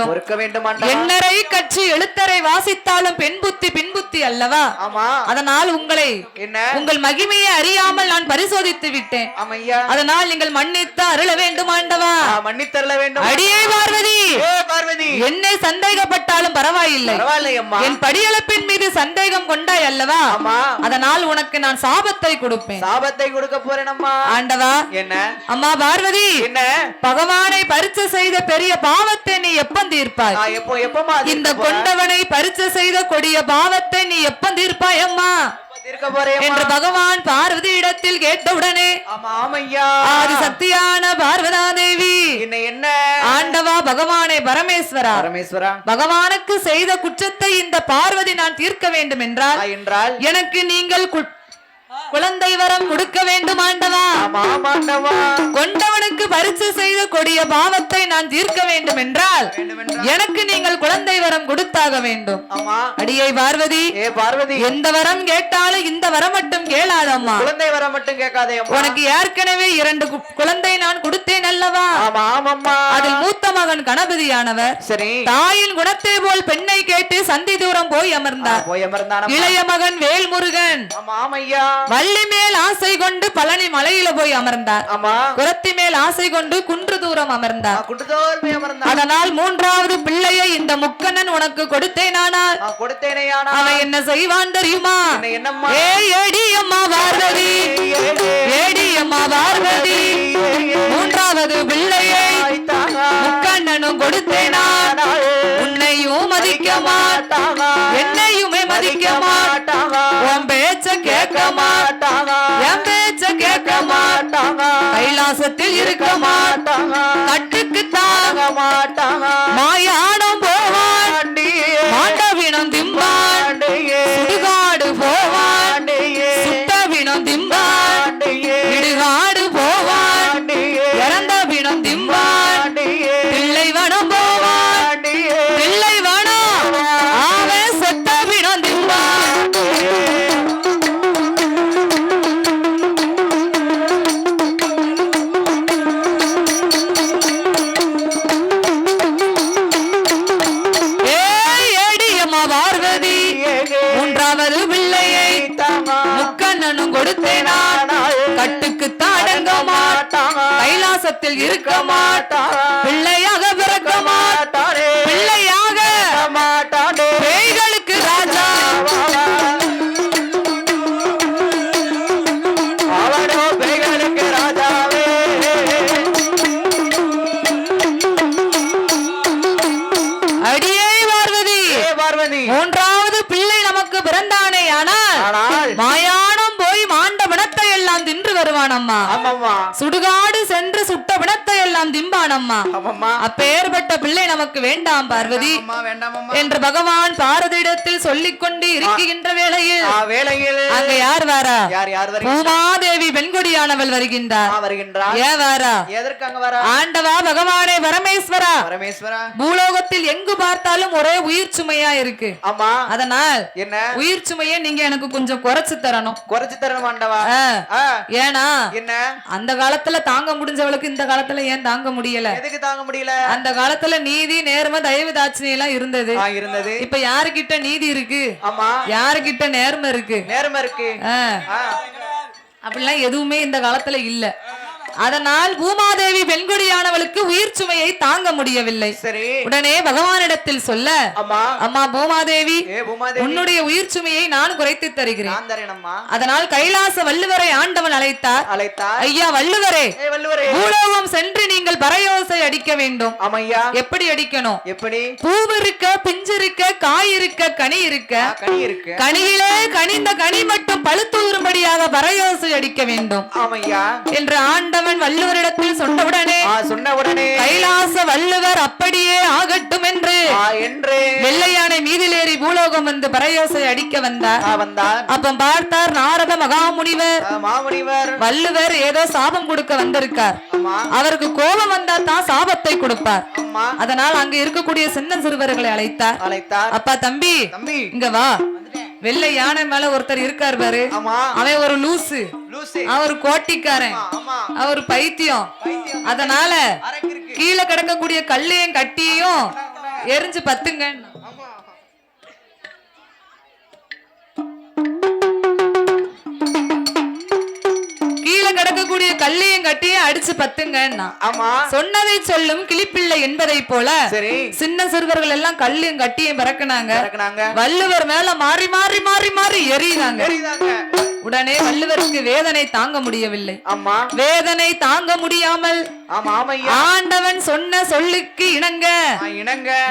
பொறுக்க வேண்டும். என்னரை கட்சி எழுத்தரை வாசித்தாலும் பெண் புத்தி பின் புத்தி அல்லவா? அதனால் உங்களை உங்கள் மகிமையை அறியாமல் நான் பரிசோதித்து விட்டேன். அதனால் நீங்கள் மன்னித்து அருள வேண்டும் ஆண்டவா. அடியே பார்வதி, என்னை சந்தேகப்பட்டாலும் பரவாயில்லை. என் படியளப்பின் மீது சந்தேகம் கொண்டாய் அல்லவா? அதனால் உனக்கு நான் சாபத்தை கொடுப்பேன். கொடுக்க போறேன் ஆண்டவா. என்ன அம்மா பார்வதி, பகவானை பரிச்சை செய்த பெரிய பாவத்தை நீ எப்ப தீர்ப்பாய்? இந்த கொண்டவனை பரிச்சை செய்த கொடிய பாவத்தை நீ எப்ப தீர்ப்பாய் அம்மா என்று பகவான் பார்வதி இடத்தில் கேட்டவுடனே ஆதி சக்தியான பார்வதா தேவி என்ன ஆண்டவா பகவானே பரமேஸ்வரா பகவானுக்கு செய்த குற்றத்தை இந்த பார்வதி நான் தீர்க்க வேண்டும் என்றால் எனக்கு நீங்கள் குழந்தை வரம் கொடுக்க வேண்டும் ஆண்டவா. கொண்டவனுக்கு பரிசு செய்த கொடிய பாவத்தை நான் தீர்க்க வேண்டும் என்றால் எனக்கு நீங்கள் குழந்தை வரம் கொடுத்தாக வேண்டும். அடியை பார்வதி, எந்த வரம் கேட்டாலும் இந்த வரம் மட்டும் கேளாதம்மா. குழந்தை வரம் மட்டும் கேட்காதே. உனக்கு ஏற்கனவே 2 குழந்தை நான் கொடுத்தேன் அல்லவா? அதில் மூத்த மகன் கணபதியானவர் தாயின் குணத்தை போல் பெண்ணை கேட்டு சந்தி தூரம் போய் அமர்ந்தார். இளைய மகன் வேல்முருகன் வள்ளி மேல் ஆசை கொண்டு பழனி மலையில போய் அமர்ந்தார். குரத்தி மேல் ஆசை கொண்டு குன்று தூரம் அமர்ந்தார். அதனால் 3வது பிள்ளையை இந்த முக்கண்ணன் உனக்கு கொடுத்தேனானால் அவன் என்ன செய்வான் தெரியுமா? ஏடியம்மா பார்வதி, ஏடியம்மா பார்வதி, 3வது பிள்ளையை முக்கண்ணனும் கொடுத்தேனானால் உன்னையும் மதிக்க மாட்டான், என்னை கைலாசத்தில் இருக்க மாட்டாங்க கட்டுக்கு தாங்க மாட்டாங்க மாயாடம் போவான் மாண்டவினம் திம்பான் சுடுகாடு போவான் சுட்ட வினம் திம்பான் இடுகாடு போவான் இறந்த வினம் திம்பான் பிள்ளை வனம் போவான் பிள்ளை வனம் அவன் செத்த வினம் திம்பான் பார்வதி மூன்றாவது பிள்ளையை முக்கண்ணனும் கொடுத்தேனா கட்டுக்கு தாடங்க மாட்டான் கைலாசத்தில் இருக்க மாட்டான் பிள்ளையாக பிறக்க மாட்டான் பிள்ளையாக மாட்டான் பேய்களுக்கு ராஜா அவனோ பேய்களுக்கு ராஜாவே அடியே பார்வதி மூன்றாவது பிள்ளை நமக்கு பிறந்தானே ஆனால் மாயானம் போய் மாண்ட பிணத்தை எல்லாம் தின்று வருவானம்மா சுடுகாடு சென்று சுட்ட பிணத்தை எல்லாம் திம்பானம்மா அப்பேற்பட்ட பிள்ளை நமக்கு வேண்டாம் பார்வதி என்று பகவான் பாரதியிடத்தில் சொல்லிக் கொண்டு இருக்கின்ற வேளையில் அங்க யார் வாரா பூமாதேவி பெண்கொடியானவள் வருகின்றார் ஏன் வாரா ஆண்டவா பகவானே பரமேஸ்வரா பூலோகத்தில் எங்கு பார்த்தாலும் ஒரே உயிர் சுமையா இருக்கு அதனால் என்ன உயிர் சுமையை நீங்க எனக்கு கொஞ்சம் குறைச்சு தரணும் ஆண்டவா ஏனா என்ன அந்த காலத்துல தாங்க முடிஞ்சவளுக்கு இந்த காலத்துல ஏன் தாங்க முடியல எதுக்கு தாங்க முடியல அந்த காலத்துல நீதி நேர்மை தயவு தாட்சியம் எல்லாம் இருந்தது இப்ப யாருகிட்ட நீதி இருக்கு யாருகிட்ட நேர்மை இருக்கு அப்படிலாம் எதுவுமே இந்த காலத்துல இல்ல அதனால் பூமாதேவி பெண்கொடியானவளுக்கு உயிர் சுமையை தாங்க முடியவில்லை உடனே பகவானிடத்தில் சொல்ல அம்மா பூமாதேவி உன்னுடைய உயிர் சுமையை நான் குறைத்து தருகிறேன் அதனால் கைலாச வள்ளுவரை ஆண்டவன் அழைத்தார் ஐயா வள்ளுவரே பூலோகம் சென்று நீங்கள் பறையோசை அடிக்க வேண்டும் எப்படி அடிக்கணும் எப்படி பூவு இருக்க பிஞ்சு இருக்க காய் இருக்க கனி இருக்க கனியிலே கனிந்த கனி மட்டும் பழுத்து வரும்படியாக பறையோசை அடிக்க வேண்டும் என்று ஆண்டவன் வள்ளுவரிடத்தில் சொன்னவுடனே கைலாச வள்ளுவர் அப்படியே ஆகட்டும் என்று வெள்ளையானை மீதிலேறி பூலோகம் வந்து பறையோசை அடிக்க வந்தார் அப்ப பார்த்தார் நாரத மகாமுனிவர் வள்ளுவர் ஏதோ சாபம் கொடுக்க வந்திருக்கார் அவருக்கு கோபம் வந்தா தான் சாபத்தை கொடுப்பார் அதனால் அங்க இருக்கக்கூடிய சின்ன சிறுவர்களை அழைத்தார் அப்பா தம்பி இங்க வா வெள்ளை யானை மேல ஒருத்தர் இருக்கார் பாரு அவன் ஒரு லூசு அவர் கோட்டிக்காரன் அவர் பைத்தியம் அதனால கீழே கிடக்கக்கூடிய கல்லையும் கட்டியையும் எரிஞ்சு பத்துங்க கிடக்கக்கூடிய கல்லையும் கட்டியும் அடிச்சு பத்துங்கன்னா சொன்னதை சொல்லும் கிளிப்பிள்ளை என்பதை போல சின்ன சிறுவர்கள் எல்லாம் கல்லையும் கட்டியும் பறக்குனாங்க வள்ளுவர் மேல மாறி மாறி மாறி மாறி எறியுறாங்க உடனே வள்ளுவருக்கு வேதனை தாங்க முடியவில்லை வேதனை தாங்க முடியாமல் ஆண்டவன் சொன்ன சொல்லுக்கு இணங்க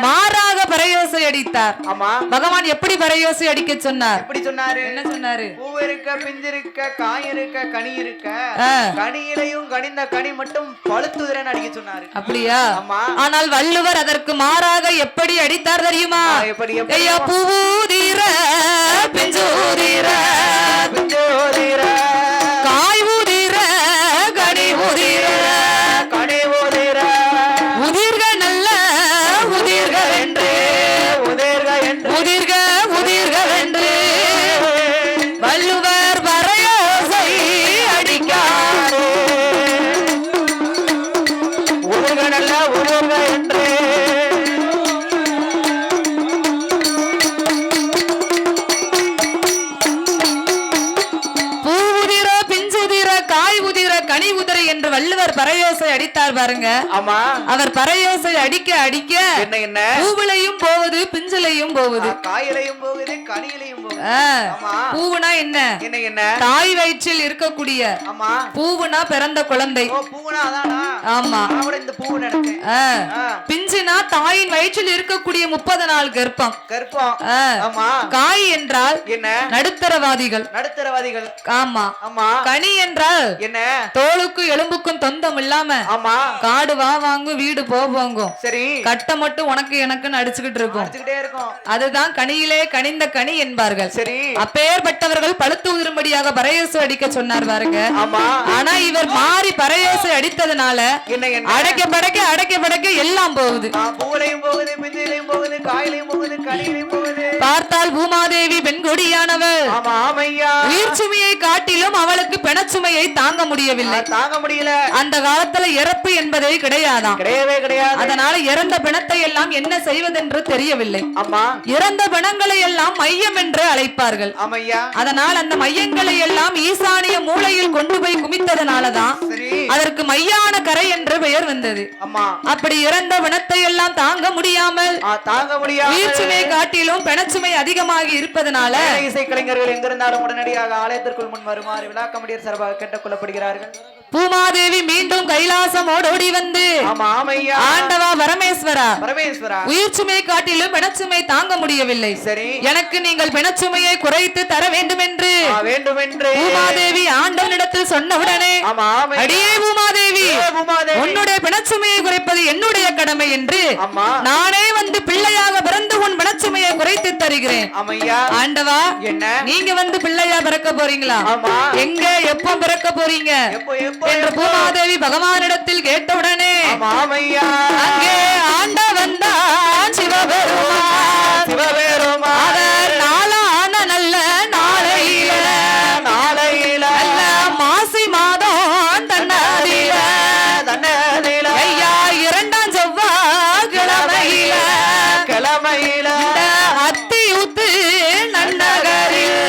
மாறாக பறையோசை அடித்தார் பகவான் எப்படி பறையோசை அடிக்க சொன்னார் என்ன சொன்னாரு பூ இருக்க பிஞ்சு இருக்க காய் இருக்க கனி இருக்க கனியிலையும் கனிந்த கனி மட்டும் பழுத்துதிரன் அடிக்க சொன்னாரு அப்படியா ஆனால் வள்ளுவர் அதற்கு மாறாக எப்படி அடித்தார் தெரியுமா ஐயா பூதீர பிஞ்சூதீர காய் ஊதீர கனி ஊதீர உதிர்க நல்ல உதிர்க என்று உதிர்க என்று வள்ளுவர் பறையோசை அடிக்கார் உதிர்க நல்ல உதிர்க என்று கனி உதிர என்று வள்ளுவர் பறையோசை அடித்தார் பாருங்க அவர் பறையோசை அடிக்க அடிக்க என்ன பூவிலையும் போகுது பிஞ்சிலையும் போகுது காயிலையும் போகுது கனியிலையும் போகுது பூவுனா என்ன தாய் வயிற்றில் இருக்கக்கூடிய பூவுனா பிறந்த குழந்தை ஆமா பிஞ்சுனா தாயின் வயிற்றில் இருக்கக்கூடிய 30 நாள் கர்ப்பம் காய் என்றால் என்ன நடுத்தரவாதிகள் ஆமா கனி என்றால் என்ன தோலுக்கு எலும்புக்கும் தொந்தம் இல்லாம ஆமா காடு வா வாங்கும் வீடு போவாங்கும் சரி கட்டை மட்டும் உனக்கு எனக்குன்னு அடிச்சுக்கிட்டு இருக்கும் அதுதான் கனியிலே கனிந்த கனி என்பார்கள் சரி அப்பேற்பட்டவர்கள் பழுத்து உதிரும்படியாக பரையேசு அடிக்க சொன்னார் பாருங்க ஆனா இவர் மாறி பரையேசு அடித்ததுனால அடைக்க படைக்க எல்லாம் போகுது பார்த்தால் பூமாதேவி பெண்கொடியானவள் உயிர் சுமையை காட்டிலும் அவளுக்கு பெணச்சுமையை தாங்க முடியவில்லை அந்த காலத்துல இறப்பு என்பதே கிடையாதாம் அதனால இறந்த பிணத்தை எல்லாம் என்ன செய்வதென்று தெரியவில்லை இறந்த பிணங்களை எல்லாம் மையம் என்று அழைப்பார்கள் அதனால் அந்த மையங்களை எல்லாம் ஈசானிய மூலையில் கொண்டு போய் குமித்ததனாலதான் அதற்கு மையான கரை என்று பெயர் வந்தது அப்படி இறந்த பிணத்தை எல்லாம் தாங்க முடியாமல் உயிர் சுமை காட்டிலும் பெணச்சுமை அதிகமாகி இருப்பதனால இசைக்கலைஞர்கள் எங்கிருந்தாலும் உடனடியாக ஆலயத்திற்குள் முன் வருமாறு விழாக்கமடியர் சார்பாக கேட்டுக் கொள்ளப்படுகிறார்கள் பூமாதேவி மீண்டும் கைலாசம் ஓடோடி வந்து ஆண்டவா பரமேஸ்வரா உயிர் சுமை காட்டிலும் பிணச்சுமை தாங்க முடியவில்லை எனக்கு நீங்கள் பிணச்சுமையை குறைத்து தர வேண்டும் என்று பூமாதேவி ஆண்டவனிடத்தில் சொன்னவுடனே அடியே பூமாதேவி உன்னுடைய பிணச்சுமையை குறைப்பது என்னுடைய கடமை என்று நானே வந்து பிள்ளையாக பிறந்து உன் பிணச்சுமையை குறைத்து தருகிறேன் ஆண்டவா நீங்க வந்து பிள்ளையா பிறக்க போறீங்களா எங்க எப்ப பிறக்க போறீங்க என்று பூமாதேவி பகவானிடத்தில் கேட்டவுடனே அங்கே ஆண்டவன் தான் சிவபெருமான் அவர் நாளான நல்ல நாளையில நல்ல மாசி மாதம் தன்னாதில ஐயா இரண்டாம் செவ்வாய் கிழமையில அத்தியூத்து நன்னகரில்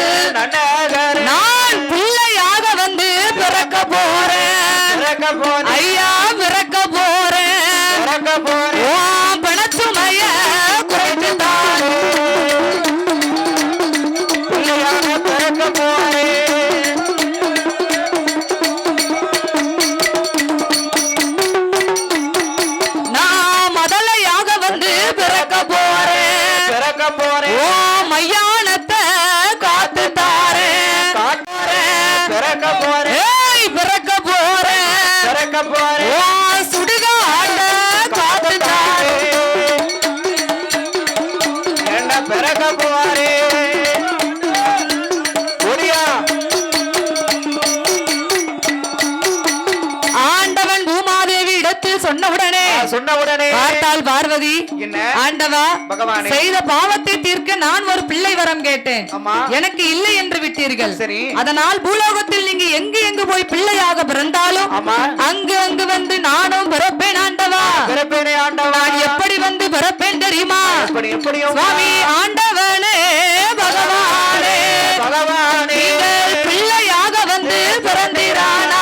நான் பிள்ளையாக வந்து பிறக்க போறேன் ஐயா பிறக்க போறேன் பணச்சுமைய குறைத்து தான் பிறக்க போறேன் நான் முதலையாக வந்து பிறக்க போறேன் மையானத்தை காத்து தாரேன் பிறக்க போறேன் சுடுகாட காத்து தாரேன் பிறக்க போறேன் ஆண்டவன் பூமாதேவி இடத்தில் சொன்னவுடனே பார்த்தால் பார்வதி ஆண்டவா செய்த பாவத்தை தீர்க்க நான் ஒரு பிள்ளை வரம் கேட்டேன் எனக்கு இல்லை என்று விட்டீர்கள் அதனால் பூலோகத்தில் நீங்க எங்கு போய் பிள்ளையாக பிறந்தாலும் அங்கு வந்து நானும் பிறப்பேன் ஆண்டவா நான் எப்படி வந்து பிறப்பேன் தெரியுமா சுவாமி ஆண்டவனே பகவானே பிள்ளையாக வந்து பிறந்திரானா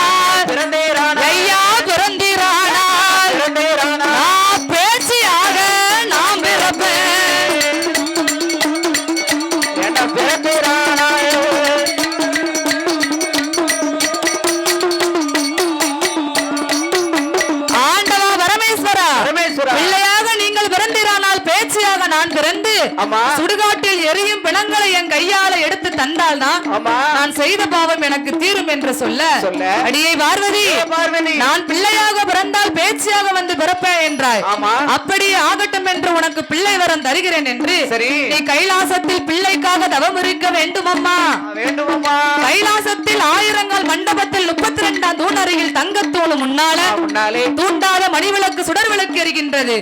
ஐயா பிறந்திரானா பேச்சியாக நாம் பிறப்பேன் ஆண்டவா பரமேஸ்வரா பிள்ளையாக நீங்கள் பிறந்திரானால் பேச்சியாக நான் பிறந்து சுடுகாட்டில் எரியும் பிணங்களை என் கையால எடுத்து தந்தால் தான் நான் செய்த பாவம் எனக்கு தீரும் என்று சொல்ல அடியே பார்வதி நான் பிள்ளையாக பிறந்தால் பேச்சியாக வந்து பிறப்பேன் என்றாய் அப்படியே ஆகட்டும் என்று உனக்கு பிள்ளை வரம் தருகிறேன் என்று நீ கைலாசத்தில் பிள்ளைக்காக தவம் இருக்க வேண்டுமம்மா கைலாசத்தில் ஆயிரங்கால் மண்டபத்தில் 32ஆம் தூண் அருகில் தங்கத்தோடு முன்னாலே தூண்டாத மணிவிளக்கு சுடர் விளக்கு எரிகின்றது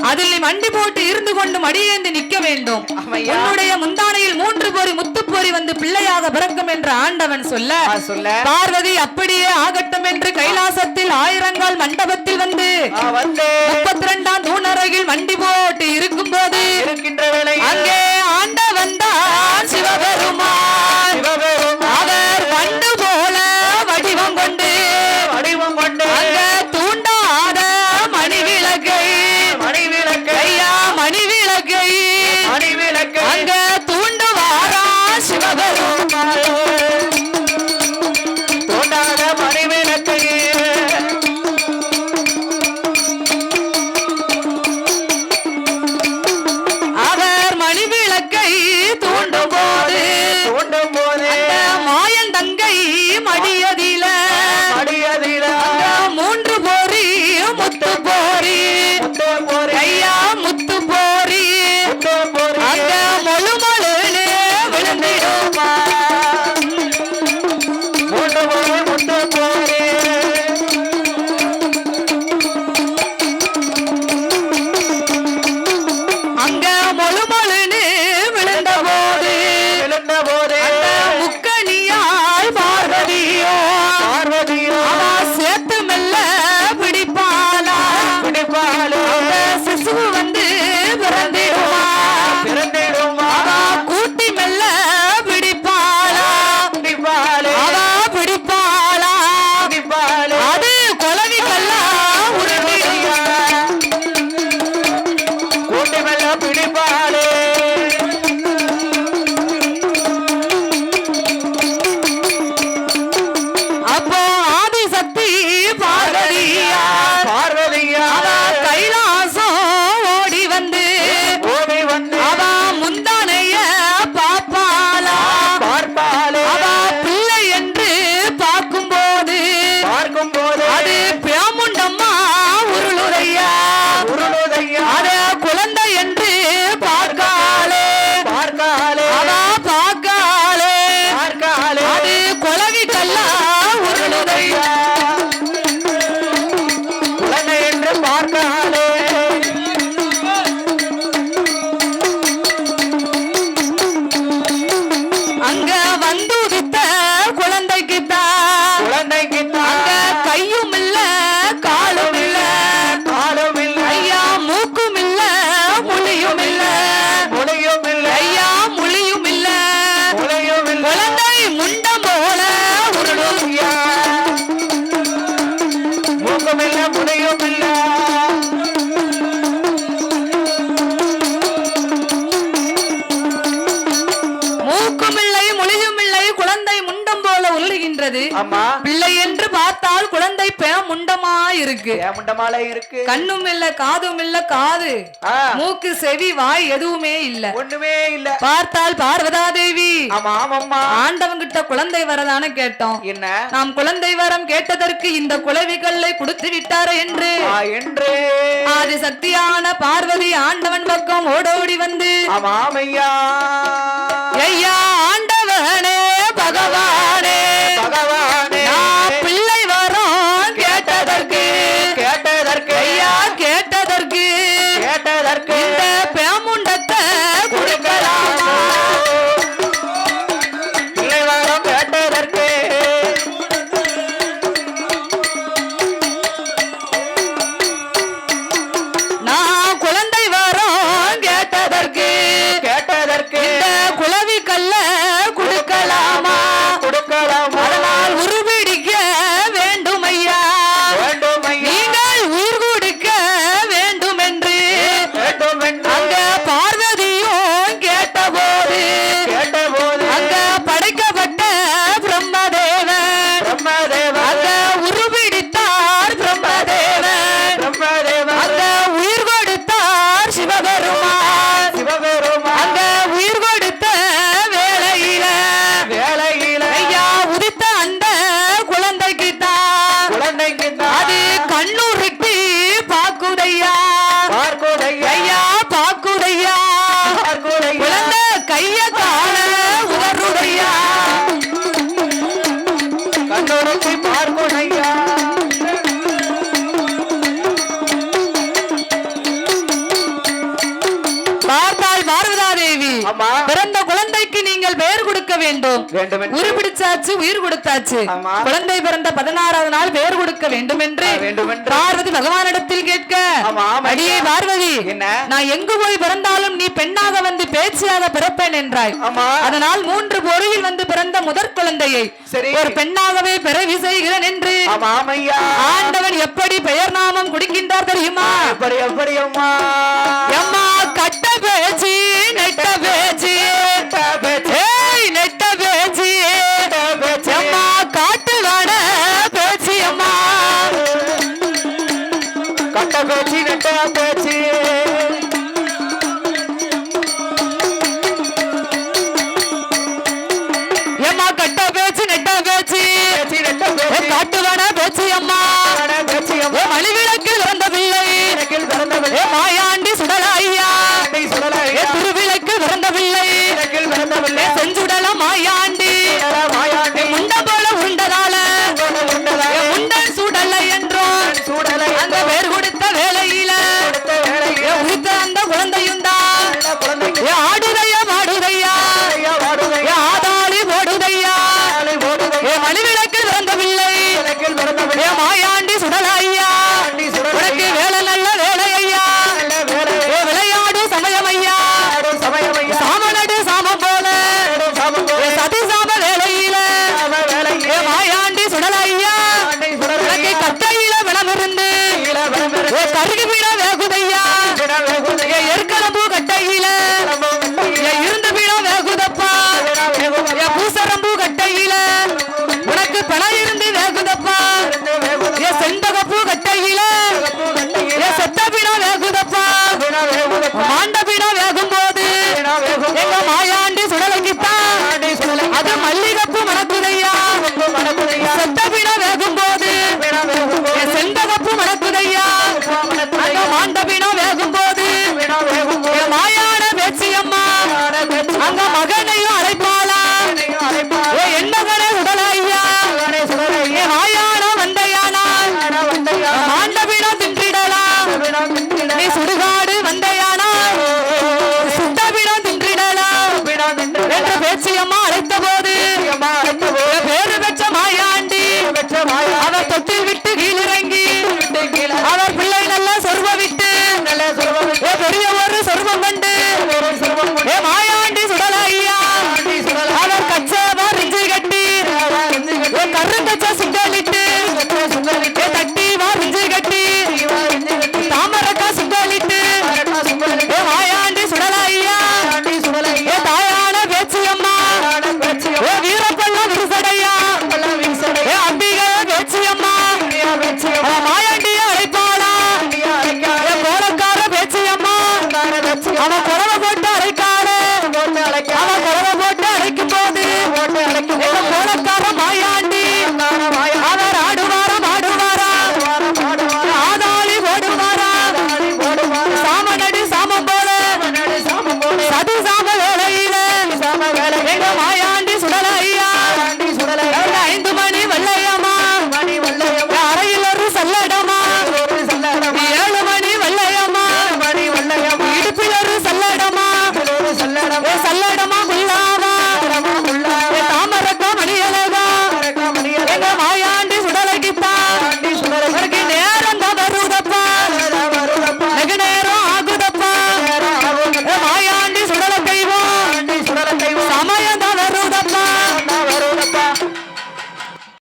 அதில் நீ மண்டி போட்டு இருந்து கொண்டு மடியேந்து நிற்க வேண்டும் உன்னுடைய முந்தானையில் 3 பொறி முத்து பொறி வந்து பிள்ளையாக பிறக்கும் என்று ஆண்டவன் சொல்ல பார்வதி அப்படியே ஆகட்டும் என்று கைலாசத்தில் ஆயிரங்கால் மண்டபத்தில் வந்து 32ஆம் தூண் அருகில் மண்டி போட்டு இருக்கும் போது அங்கே ஆண்டவன் தான் சிவபெருமான் அவர் வண்டு போல வடிவம் கொண்டு அங்க தூண்டாத மணிவிளக்கை ஐயா மணிவிளக்கை அங்க தூண்டுவாரா சிவபெருமான் தூண்டாத மணிவிளக்கை அவர் மணிவிளக்கை தூண்டும் போது ஆமா பிள்ளை என்று பார்த்தால் குழந்தை முண்டமா இருக்கு, முண்டமால இருக்கு, கண்ணும் இல்ல காதும் இல்ல, காது மூக்கு செவி வாய் எதுவுமே இல்ல, ஒண்ணுமே இல்ல. பார்த்தால் பார்வதா தேவி ஆமா ஆமாம்மா ஆண்டவங்கிட்ட குழந்தை வரதான கேட்டோம். என்ன நாம் குழந்தை வரம் கேட்டதற்கு இந்த குலவிகளை கொடுத்து விட்டார் என்று ஆதி சக்தியான பார்வதி ஆண்டவன் பக்கம் ஓடோடி வந்து ஆமாமையா ஐயா ஆண்டவனே பகவானே பகவானே பிள்ளை வரம் கேட்டதற்கு ஐயா கேட்டதற்கு இந்த பேமுண்டத்தை கொடுக்கலாமா, பிள்ளை வரம் கேட்டதற்கு நான் குழந்தை வரம் கேட்டதற்கு இந்த குலவி கல்ல கொடுக்கலாமா, அதனால் உருபிடிக்க வேண்டும் ஐயா, நீங்கள் உயிர் கொடுக்க வேண்டும் என்று அங்க பார்வதியும் கேட்டபோது அங்க படைக்கப்பட்ட பிரம்மதேவன் அங்க உருபிடித்தார் பிரம்மதேவன் அங்க உயிர் கொடுத்தார் சிவபெருமான் அங்க உயிர் கொடுத்த வேளையில ஐயா உதித்த அந்த குழந்தைக்கு தான் அது கண்ணுருட்டி பாக்குதையா ஐயா பாக்குதையா குழந்தை கைய காண உதறுதையா கண்ணோரத்தை பார்க்கணையா பார்த்தால் பார்வதா தேவி ஆமா பிறந்த குழந்தைக்கு நீங்கள் பெயர் கொடுக்க வேண்டும், வேண்டும் உருப்பிடிச்சாச்சு உயிர் கொடுத்தாச்சு, ஆமா. குழந்தை பிறந்த 16வது நாள் பெயர் கொடுக்க வேண்டும் என்று பார்வதி பகவானிடத்தில் கேட்க ஆமா, ஆமா. அடியே பார்வதி என்ன? நான் எங்கு போய் பிறந்தாலும் நீ பெண்ணாக வந்து பேச்சியாக பிறப்பேன் என்றாய், ஆமா. அதனால் 3 பொறியில் வந்து பிறந்த முதற் குழந்தையை சரி. ஒரு பெண்ணாகவே பிறவி செய்கிறேன் என்று ஆமாமையா ஆண்டவன் எப்படி பெயர் நாமம் கொடுக்கின்றார் தெரியுமா, எப்படி அம்மா எம்மா கட்ட பேச்சு நெட்ட பேச்சு ஏய் நெட்ட பேச்சு எம்மா காட்டு வாட பேச்சு அம்மா கட்ட பேச்சு நெட்ட பேச்சு எம்மா கட்ட பேச்சு நெட்ட பேச்சு காட்டு வாட பேச்சு அம்மா மணிவிளக்கில் பிறந்த பிள்ளை மாயாண்டி சுடலாய்யா திருவிளக்கு பிறந்த பிள்ளை செஞ்சுடல மாயாண்டி முண்ட போல உண்டதால முண்டன் சூடல்ல என்றோம் அந்த பேர் கொடுத்த வேலையில உயிர்த்த அந்த குழந்தையும் தான் ஆடுதையா மாடுதையா ஆதாளி போடுதையா மணிவிளக்கு பிறந்த பிள்ளை மாயாண்டி சுடலாய்யா உனக்கு வேலை நல்ல வேலை ஐயா விளையாடு சமயம் ஐயா சாமனடு சாமம் போல சதி சாம வேலையில மாயாண்டி சுடலையா உனக்கு கட்டையில விளமிருந்து கருகி விட வேகுதையா எற்களம்பூ கட்டையில இருந்து விட வேகுதப்பா பூசரம்பூ கட்டையில உனக்கு பணம் இருந்து வேகுதப்பா செண்பகப்பூ கட்டையில செத்தபிடம் வேகுதப்பா மாண்டபிடம் வேகும் போது எங்க மாயாண்டி சுடலைக்குத்தான் அது மல்லிகப்பு மணக்குதையா செத்தபிடம் வேகும் போது செண்பகப்பு மணக்குதையா அங்க மாண்டபிடம் வேகும் போது மாயான பேச்சியம்மா அங்க மகனையும் அழைப்பாளா என் மகனை உடலாய்யா மாயான வந்தையானா மாண்டபிடம் தின்றிடலாம் நீ சுடுகாடு வந்தையானா சுட்டபிடம் தின்றிடலாம் என்ற பேச்சியம்மா அழைத்த போது பேரு பெற்ற மாயாண்டி அவர் தொட்டில் விட்டு கீழிறங்கி அவர் பிள்ளை நல்ல சொருவ விட்டு பெரிய ஒரு சொருவம் கண்டு மாயாண்டி சுடலையா அவர் கச்ச ரிஞ்சு கட்டி கருங்கச்ச